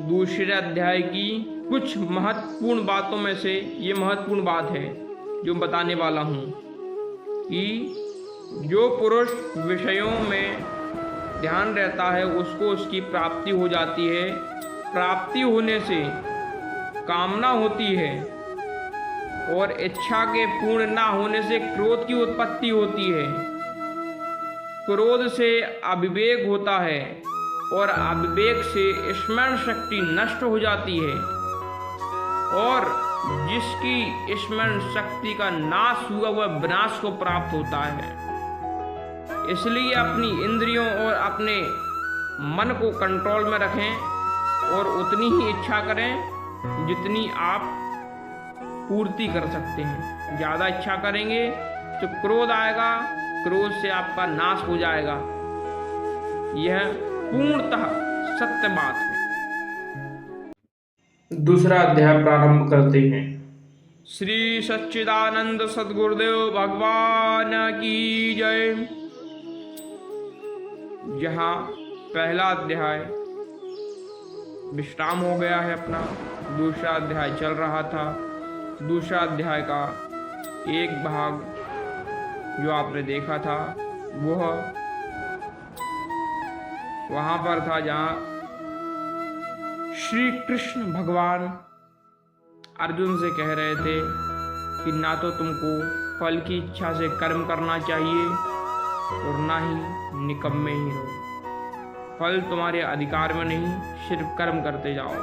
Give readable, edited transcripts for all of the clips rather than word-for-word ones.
दूसरे अध्याय की कुछ महत्वपूर्ण बातों में से ये महत्वपूर्ण बात है जो बताने वाला हूँ कि जो पुरुष विषयों में ध्यान रहता है उसको उसकी प्राप्ति हो जाती है। प्राप्ति होने से कामना होती है और इच्छा के पूर्ण ना होने से क्रोध की उत्पत्ति होती है। क्रोध से अविवेक होता है और अविवेक से स्मरण शक्ति नष्ट हो जाती है और जिसकी स्मरण शक्ति का नाश हुआ वह विनाश को प्राप्त होता है। इसलिए अपनी इंद्रियों और अपने मन को कंट्रोल में रखें और उतनी ही इच्छा करें जितनी आप पूर्ति कर सकते हैं। ज़्यादा इच्छा करेंगे तो क्रोध आएगा, क्रोध से आपका नाश हो जाएगा। यह पूर्णतः सत्य बात है। दूसरा अध्याय प्रारंभ करते हैं। श्री सच्चिदानंद सद्गुरुदेव भगवान की जय। जहाँ पहला अध्याय विश्राम हो गया है अपना, दूसरा अध्याय चल रहा था। दूसरा अध्याय का एक भाग जो आपने देखा था वह वहां पर था जहां श्री कृष्ण भगवान अर्जुन से कह रहे थे कि ना तो तुमको फल की इच्छा से कर्म करना चाहिए और ना ही निकम्मे ही रहो। फल तुम्हारे अधिकार में नहीं, सिर्फ कर्म करते जाओ।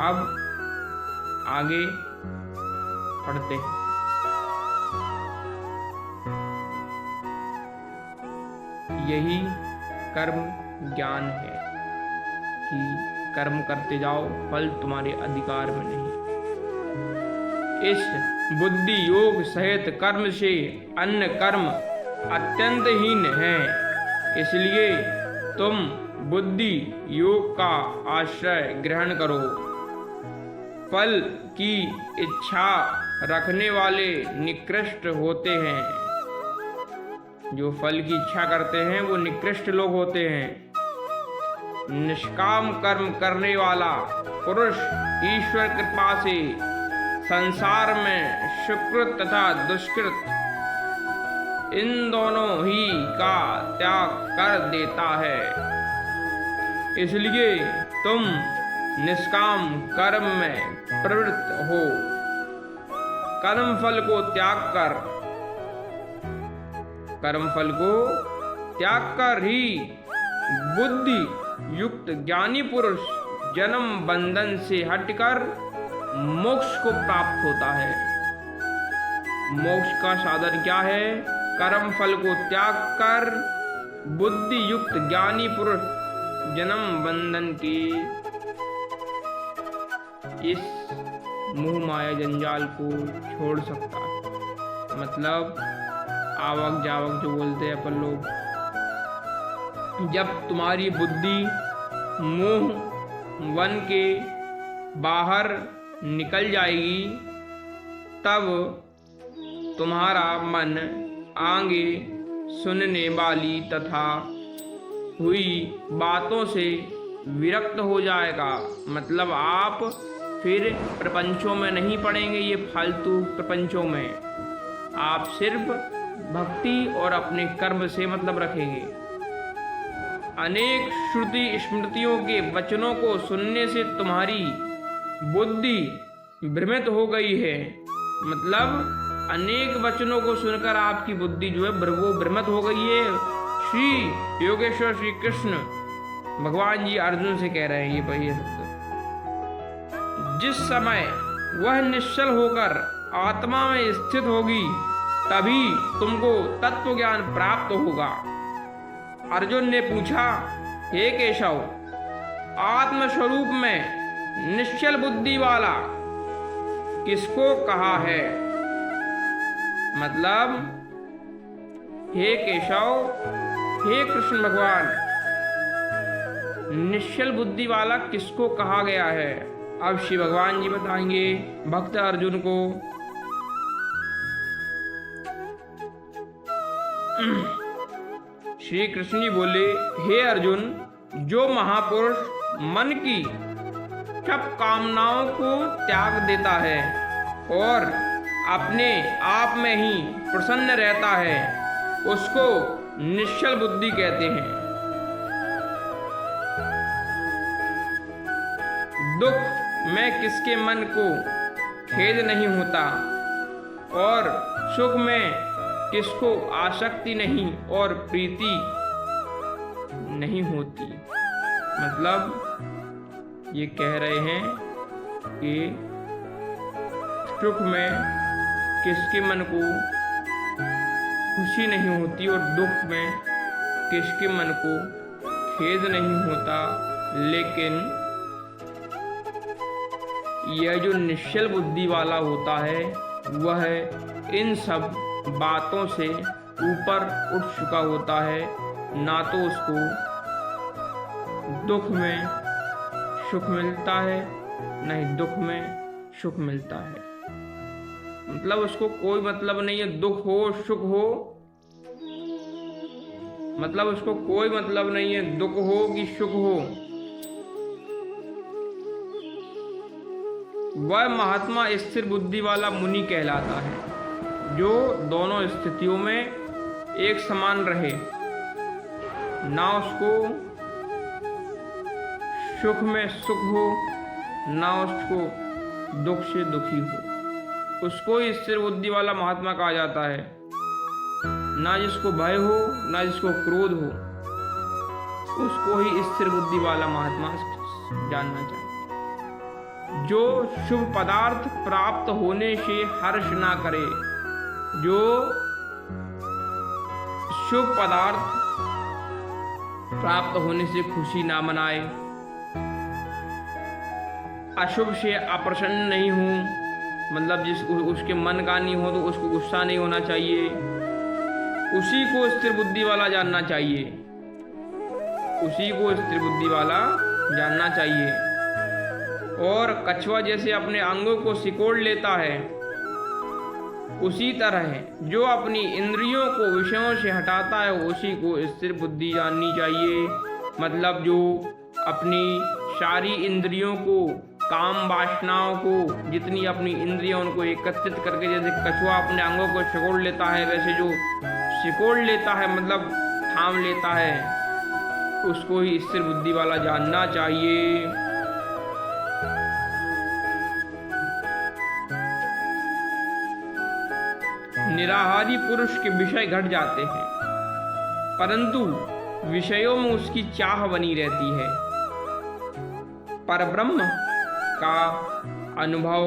अब आगे पढ़ते हैं। यही कर्म ज्ञान है कि कर्म करते जाओ, फल तुम्हारे अधिकार में नहीं। इस बुद्धि योग सहित कर्म से अन्य कर्म अत्यंत हीन है। इसलिए तुम बुद्धि योग का आश्रय ग्रहण करो। फल की इच्छा रखने वाले निकृष्ट होते हैं। जो फल की इच्छा करते हैं वो निकृष्ट लोग होते हैं। निष्काम कर्म करने वाला पुरुष ईश्वर कृपा से संसार में सुकृत तथा दुष्कृत इन दोनों ही का त्याग कर देता है। इसलिए तुम निष्काम कर्म में प्रवृत्त हो। कर्म फल को त्याग कर ही बुद्धि युक्त ज्ञानी पुरुष जन्म बंधन से हटकर मोक्ष को प्राप्त होता है। मोक्ष का साधन क्या है? कर्म फल को त्याग कर बुद्धि युक्त ज्ञानी पुरुष जन्म बंधन की इस मोह माया जंजाल को छोड़ सकता है। मतलब आवक जावक जो बोलते हैं अपन लोग, जब तुम्हारी बुद्धि मोह वन के बाहर निकल जाएगी तब तुम्हारा मन आगे सुनने वाली तथा हुई बातों से विरक्त हो जाएगा। मतलब आप फिर प्रपंचों में नहीं पड़ेंगे, ये फालतू प्रपंचों में। आप सिर्फ भक्ति और अपने कर्म से मतलब रखेंगे। अनेक श्रुति स्मृतियों के वचनों को सुनने से तुम्हारी बुद्धि भ्रमित हो गई है। मतलब अनेक वचनों को सुनकर आपकी बुद्धि जो है वो भ्रमित हो गई है। श्री योगेश्वर श्री कृष्ण भगवान जी अर्जुन से कह रहे हैं ये पहिए शब्द। जिस समय वह निश्चल होकर आत्मा में स्थित होगी तभी तुमको तत्व ज्ञान प्राप्त होगा। अर्जुन ने पूछा, हे केशव, आत्मस्वरूप में निश्चल बुद्धि वाला किसको कहा है? मतलब हे केशव, हे कृष्ण भगवान, निश्चल बुद्धि वाला किसको कहा गया है? अब श्री भगवान जी बताएंगे भक्त अर्जुन को। श्री कृष्ण जी बोले, हे अर्जुन, जो महापुरुष मन की सब कामनाओं को त्याग देता है और अपने आप में ही प्रसन्न रहता है, उसको निश्चल बुद्धि कहते हैं। दुख में किसके मन को खेद नहीं होता और सुख में किसको आसक्ति नहीं और प्रीति नहीं होती। मतलब ये कह रहे हैं कि सुख में किसके मन को खुशी नहीं होती और दुख में किसके मन को खेद नहीं होता, लेकिन यह जो निश्चल बुद्धि वाला होता है वह इन सब बातों से ऊपर उठ चुका होता है। ना तो उसको दुख में सुख मिलता है, न ही दुख में सुख मिलता है। मतलब उसको कोई मतलब नहीं है दुख हो सुख हो, मतलब उसको कोई मतलब नहीं है दुख हो कि सुख हो। वह महात्मा स्थिर बुद्धि वाला मुनि कहलाता है, जो दोनों स्थितियों में एक समान रहे, ना उसको सुख में सुख हो, ना उसको दुख से दुखी हो। उसको ही स्थिर बुद्धि वाला महात्मा कहा जाता है। ना जिसको भय हो, ना जिसको क्रोध हो, उसको ही स्थिर बुद्धि वाला महात्मा जानना चाहिए। जो शुभ पदार्थ प्राप्त होने से हर्ष ना करे, जो शुभ पदार्थ प्राप्त होने से खुशी ना मनाए, अशुभ से अप्रसन्न नहीं हो, मतलब जिस उसके मन का नहीं हो तो उसको गुस्सा नहीं होना चाहिए, उसी को स्थिर बुद्धि वाला जानना चाहिए, उसी को स्थिर बुद्धि वाला जानना चाहिए। और कछुआ जैसे अपने अंगों को सिकोड़ लेता है, उसी तरह जो अपनी इंद्रियों को विषयों से हटाता है उसी को स्थिर बुद्धि जाननी चाहिए। मतलब जो अपनी सारी इंद्रियों को, काम वासनाओं को, जितनी अपनी इंद्रियां उनको एकत्रित करके, जैसे कछुआ अपने अंगों को सिकोड़ लेता है, वैसे जो सिकोड़ लेता है मतलब थाम लेता है, उसको ही स्थिर बुद्धि वाला जानना चाहिए। निराहारी पुरुष के विषय घट जाते हैं, परंतु विषयों में उसकी चाह बनी रहती है। परब्रह्म का अनुभव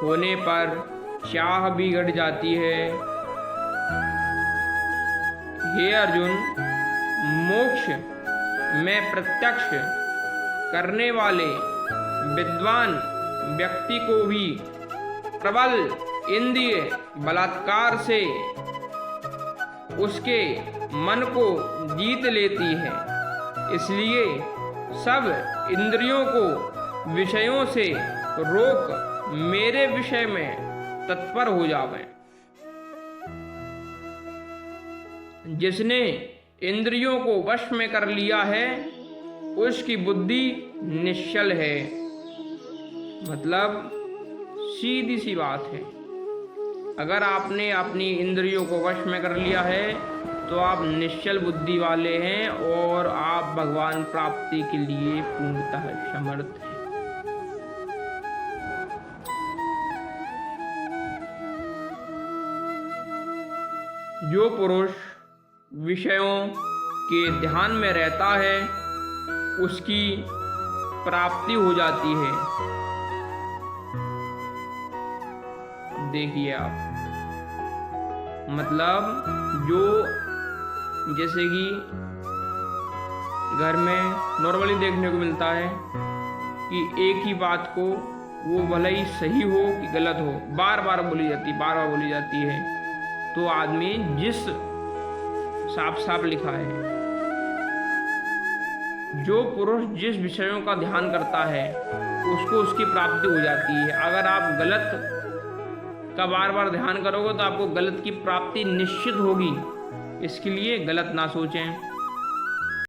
होने पर चाह भी घट जाती है। हे अर्जुन, मोक्ष में प्रत्यक्ष करने वाले विद्वान व्यक्ति को भी प्रबल इंद्रिय बलात्कार से उसके मन को जीत लेती है। इसलिए सब इंद्रियों को विषयों से रोक मेरे विषय में तत्पर हो जावे। जिसने इंद्रियों को वश में कर लिया है उसकी बुद्धि निश्चल है। मतलब सीधी सी बात है, अगर आपने अपनी इंद्रियों को वश में कर लिया है तो आप निश्चल बुद्धि वाले हैं और आप भगवान प्राप्ति के लिए पूर्णतः समर्थ हैं। जो पुरुष विषयों के ध्यान में रहता है उसकी प्राप्ति हो जाती है। देखिए आप, मतलब जो जैसे कि घर में नॉर्मली देखने को मिलता है कि एक ही बात को वो भले ही सही हो कि गलत हो बार बार बोली जाती है, तो आदमी जिस साफ साफ लिखा है, जो पुरुष जिस विषयों का ध्यान करता है उसको उसकी प्राप्ति हो जाती है। अगर आप गलत का बार बार ध्यान करोगे तो आपको गलत की प्राप्ति निश्चित होगी। इसके लिए गलत ना सोचें।